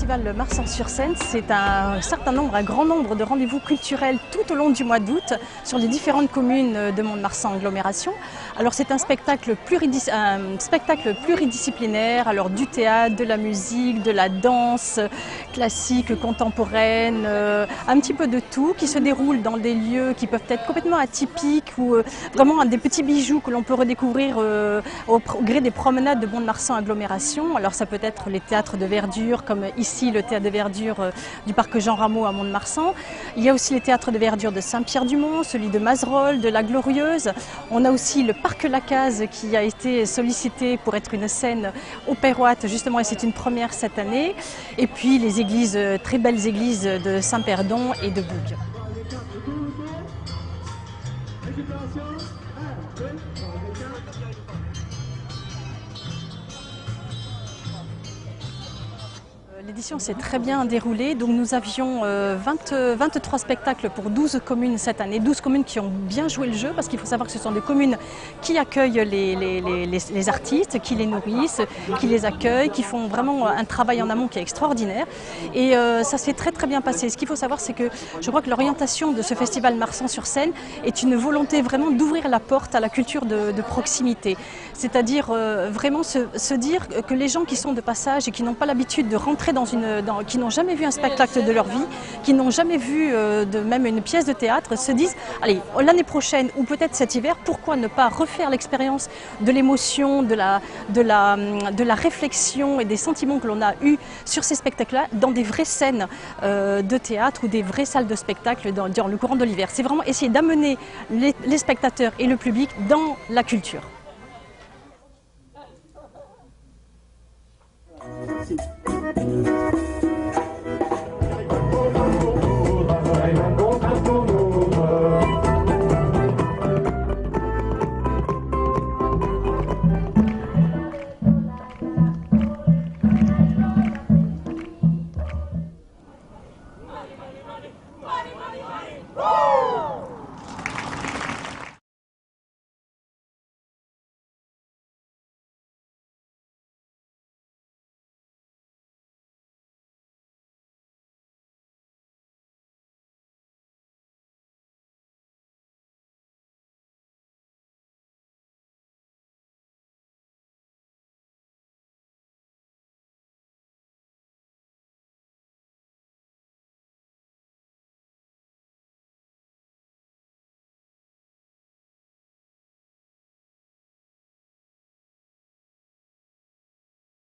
festival Marsan-sur-Seine, c'est un grand nombre de rendez-vous culturels tout au long du mois d'août sur les différentes communes de Mont-de-Marsan agglomération. Alors c'est un spectacle pluridisciplinaire, alors du théâtre, de la musique, de la danse classique, contemporaine, un petit peu de tout, qui se déroule dans des lieux qui peuvent être complètement atypiques ou vraiment des petits bijoux que l'on peut redécouvrir au gré des promenades de Mont-de-Marsan agglomération. Alors ça peut être les théâtres de verdure, comme ici le théâtre de verdure du parc Jean Rameau à Mont-de-Marsan. Il y a aussi les théâtres de verdure de Saint-Pierre-du-Mont, celui de Mazerolles, de la Glorieuse. On a aussi le parc Lacaze qui a été sollicité pour être une scène opéroite justement, et c'est une première cette année. Et puis les églises, très belles églises de Saint-Perdon et de Bourg. L'édition s'est très bien déroulée, donc nous avions 23 spectacles pour 12 communes cette année, 12 communes qui ont bien joué le jeu, parce qu'il faut savoir que ce sont des communes qui accueillent les artistes, qui les nourrissent, qui les accueillent, qui font vraiment un travail en amont qui est extraordinaire. Et ça s'est très bien passé. Ce qu'il faut savoir, c'est que je crois que l'orientation de ce festival Marsan-sur-Seine est une volonté vraiment d'ouvrir la porte à la culture de proximité. C'est-à-dire vraiment se dire que les gens qui sont de passage et qui n'ont pas l'habitude de rentrer qui n'ont jamais vu un spectacle de leur vie, qui n'ont jamais vu même une pièce de théâtre, se disent allez, l'année prochaine ou peut-être cet hiver, pourquoi ne pas refaire l'expérience de l'émotion, de la réflexion et des sentiments que l'on a eus sur ces spectacles-là dans des vraies scènes de théâtre ou des vraies salles de spectacle dans le courant de l'hiver. C'est vraiment essayer d'amener les spectateurs et le public dans la culture.